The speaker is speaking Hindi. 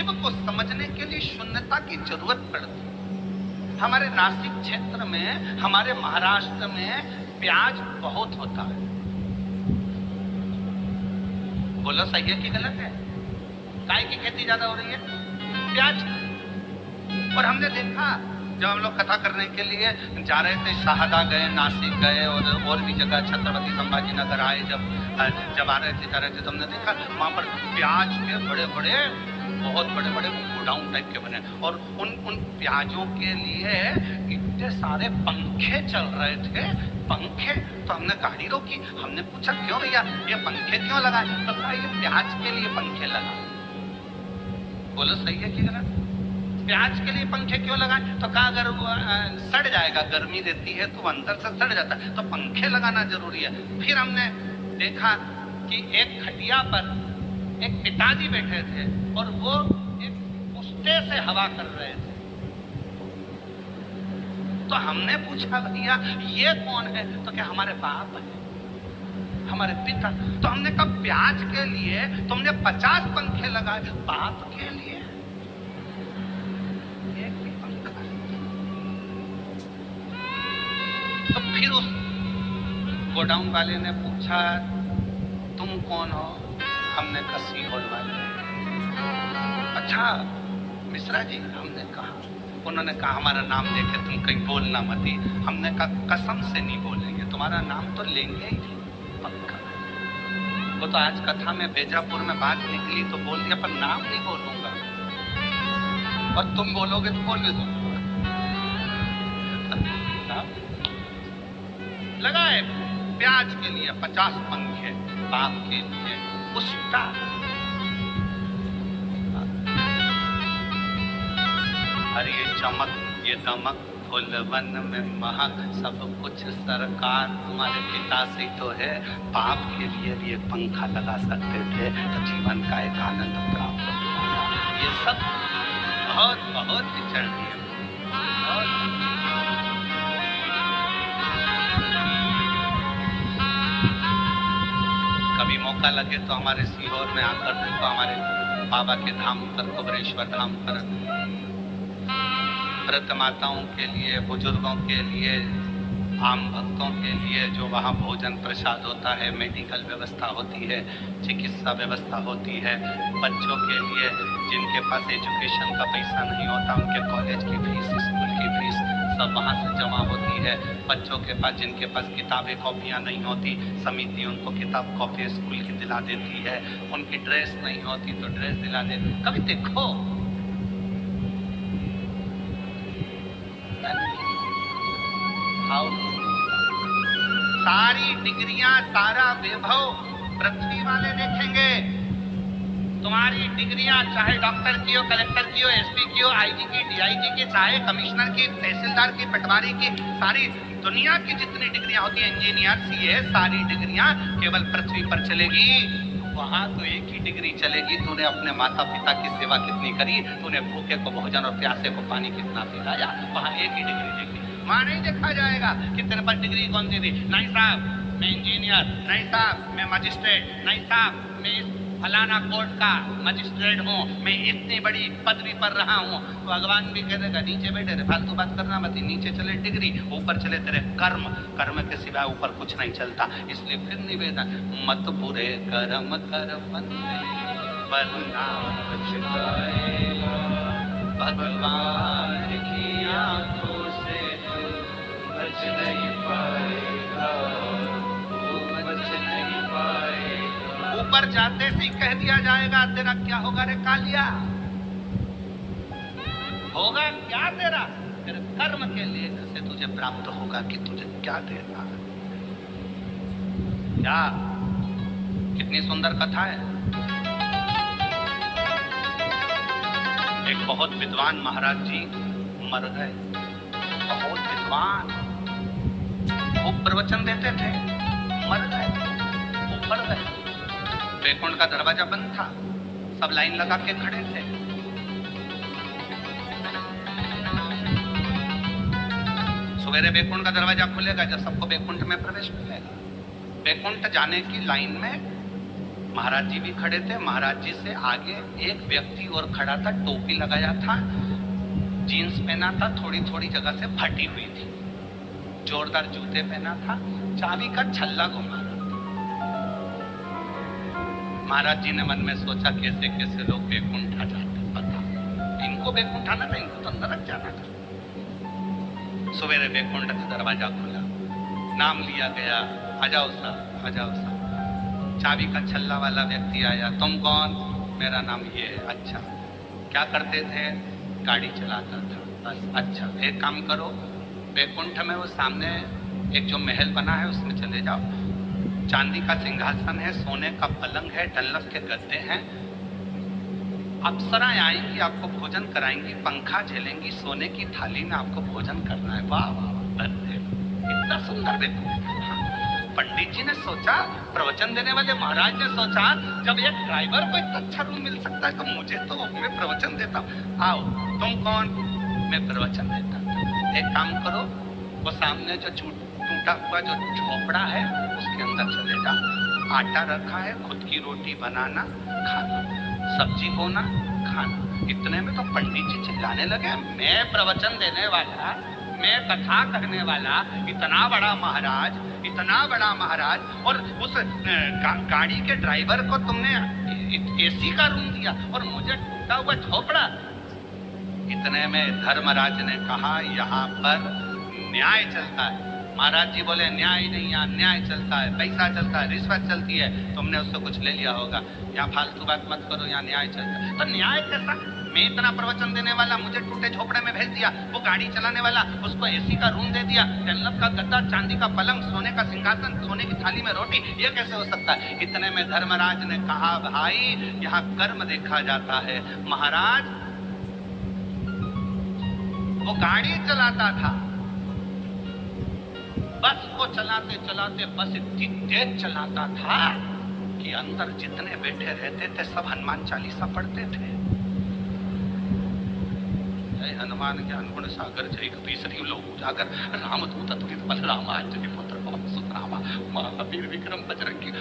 शिव को समझने के लिए शून्यता की जरूरत पड़ती है। हमारे नासिक क्षेत्र में, हमारे महाराष्ट्र में प्याज बहुत होता है। बोलो सही है कि गलत है? काय की खेती ज्यादा हो रही है? प्याज। और हमने देखा जब हम लोग कथा करने के लिए जा रहे थे, शाहदा गए, नासिक गए और भी जगह, छत्रपति संभाजी नगर आए, जब आ रहे थे तो हमने देखा वहां पर प्याज के बड़े बड़े, बहुत बड़े बड़े गोडाउन टाइप के बने, और उन प्याजों के लिए इतने सारे पंखे चल रहे थे। पंखे। तो हमने गाड़ी रोकी, हमने पूछा क्यों भैया ये पंखे क्यों लगाए? तो कहा ये प्याज के लिए पंखे लगाए। बोलो सही है कि गलत? प्याज के लिए पंखे क्यों लगाए? तो कहा अगर सड़ जाएगा, गर्मी देती है तो अंदर से सड़ जाता है, तो पंखे लगाना जरूरी है। फिर हमने देखा कि एक खटिया पर एक पिताजी बैठे थे और वो एक पुष्टे से हवा कर रहे थे। तो हमने पूछा भैया ये कौन है? तो क्या हमारे बाप है, हमारे पिता। तो हमने कहा प्याज के लिए तुमने 50 पंखे लगाए, बाप के लिए एक भी पंखा। तो फिर उस गोडाउन वाले ने पूछा तुम कौन हो? हमने कहा सीहोर वाले। अच्छा मिश्रा जी? हमने कहा। उन्होंने कहा हमारा नाम लेके तुम कहीं बोलना मत ही। हमने कहा कसम से नहीं बोलेंगे, तुम्हारा नाम तो लेंगे ही पक्का। वो तो आज कथा में बेजापुर में बात निकली तो बोल दिया, पर नाम नहीं बोलूंगा, और तुम बोलोगे तो बोल दूंगा। लगाए प्याज के लिए 50 पंखे, बाप के लिए पुष्टा। और ये चमक, ये दमक, फूलवन में महक, सब कुछ सरकार तुम्हारे पिता से तो है। बाप के लिए भी एक पंखा लगा सकते थे तो जीवन का एक आनंद प्राप्त होता। ये सब बहुत बहुत विचरणीय है। कभी मौका लगे तो हमारे सीहोर में आकर देखो, हमारे बाबा के धाम पर, कुबरेश्वर धाम पर व्रत माताओं के लिए, बुजुर्गों के लिए, आम भक्तों के लिए जो वहाँ भोजन प्रसाद होता है, मेडिकल व्यवस्था होती है, चिकित्सा व्यवस्था होती है, बच्चों के लिए जिनके पास एजुकेशन का पैसा नहीं होता उनके कॉलेज की फीस, स्कूल की फीस सब वहाँ से जमा होती है। बच्चों के पास जिनके पास किताबें कॉपियाँ नहीं होती, समिति उनको किताब कॉपी स्कूल की दिला देती है। उनकी ड्रेस नहीं होती तो ड्रेस दिला देती। कभी देखो सारी डिग्रियां, सारा वैभव पृथ्वी वाले देखेंगे। तुम्हारी डिग्रियां चाहे डॉक्टर की हो, कलेक्टर की हो, एसपी की हो, आईजी की, डीआईजी की, चाहे कमिश्नर की, तहसीलदार की, पटवारी की, सारी दुनिया की जितनी डिग्रियां होती है, इंजीनियर, सीए, सारी डिग्रियां केवल पृथ्वी पर चलेगी। वहां तो एक ही डिग्री चलेगी, तूने अपने माता पिता की सेवा कितनी करी, तूने भूखे को भोजन और प्यासे को पानी कितना पिलाया, वहां एक ही डिग्री देगी। वहां नहीं देखा जाएगा कि तेरे पास डिग्री कौन सी थी। नहीं साहब मैं इंजीनियर, नहीं साहब मैं मजिस्ट्रेट, नहीं साहब मैं इस फलाना कोर्ट का मजिस्ट्रेट हूँ, मैं इतनी बड़ी पदवी पर रहा हूँ। तो भगवान भी कह देगा नीचे बैठे रे, फालतू बात करना मत। नीचे चले डिग्री, ऊपर चले तेरे कर्म, कर्म के सिवाय ऊपर कुछ नहीं चलता। इसलिए फिर निवेदन, मत बुरे कर्म कर बंदे वरना पछताएगा, भगवान की आंखों से बच नहीं पाएगा, बच नहीं पाएगा। ऊपर जाते से कह दिया जाएगा तेरा क्या होगा रे कालिया, होगा क्या तेरा, तेरे कर्म के लिए से तुझे प्राप्त होगा कि तुझे क्या देना है। क्या कितनी सुंदर कथा है। एक बहुत विद्वान महाराज जी मर गए, बहुत विद्वान, खूब प्रवचन देते थे, मर गए, ऊपर गए। वैकुंठ का दरवाजा बंद था, सब लाइन लगा के खड़े थे। सवेरे वैकुंठ का दरवाजा खुलेगा जब सबको वैकुंठ में प्रवेश मिलेगा। वैकुंठ जाने की लाइन में महाराज जी भी खड़े थे। महाराज जी से आगे एक व्यक्ति और खड़ा था, टोपी लगाया था, जीन्स पहना था, थोड़ी थोड़ी जगह से फटी हुई थी, जोरदार जूते पहना था, चाबी का छल्ला घुमा रहा था। महाराज जी ने मन में सोचा कैसे कैसे लोग बैकुंठ आ जाते, पता इनको बैकुंठ आना था, इनको तो नरक जाना था। सवेरे बैकुंठ का दरवाजा खुला, नाम लिया गया, आ जाओ साहब, आ जाओ साहब। चाबी का छल्ला वाला व्यक्ति आया, तुम कौन? मेरा नाम ये है। अच्छा, क्या करते थे? गाड़ी चलाता था। बस, अच्छा, एक काम करो, बैकुंठ में वो सामने एक जो महल बना है उसमें चले जाओ, चांदी का सिंहासन है, सोने का पलंग है, डल्लस के गद्दे हैं, अप्सराएं आएंगी, आपको भोजन कराएंगी, पंखा झेलेंगी, सोने की थाली में आपको भोजन करना है। वाह वाह, इतना सुंदर बैकुंठ। पंडित जी ने सोचा, प्रवचन देने वाले महाराज ने सोचा, जब एक ड्राइवर को इतना अच्छा रूम मिल सकता है तो मुझे तो, मैं प्रवचन देता हूँ। आओ, तुम कौन? मैं प्रवचन देता हूँ। एक काम करो, वो सामने जो टूटा हुआ जो झोपड़ा है उसके अंदर चले जाओ, आटा रखा है, खुद की रोटी बनाना, खाना, सब्जी बोना, खाना। इतने में तो पंडित जी चिल्लाने लगे, मैं प्रवचन देने वाला, मैं कथा करने वाला, इतना बड़ा महाराज, इतना बड़ा महाराज, और उस गाड़ी के ड्राइवर को तुमने एसी का रूम दिया और मुझे टूटा हुआ झोपड़ा। इतने में धर्मराज ने कहा, यहाँ पर न्याय चलता है। महाराज जी बोले, न्याय नहीं, यहाँ न्याय चलता है, पैसा चलता है, रिश्वत चलती है, तुमने उससे कुछ ले लिया होगा, यहाँ फालतू बात मत करो, यहाँ न्याय चलता है। तो न्याय कैसा? मैं इतना प्रवचन देने वाला, मुझे टूटे झोपड़े में भेज दिया, वो गाड़ी चलाने वाला, उसको एसी का रूम दे दिया, जन्नत का गद्दा, चांदी का पलंग, सोने का सिंहासन, सोने की थाली में रोटी, ये कैसे हो सकता है? इतने में धर्मराज ने कहा, भाई यहाँ कर्म देखा जाता है। महाराज वो गाड़ी चलाता था, बस को चलाते चलाते बस इतनी तेज चलाता था कि अंदर जितने बैठे रहते थे सब हनुमान चालीसा पढ़ते थे। जय हनुमान ज्ञान गुण सागर, जय कपीसरी लोक उजागर, रामदूत अतुलित बल, रामांजलि पुत्र पवन सुत नामा, महावीर विक्रम बजरंगी।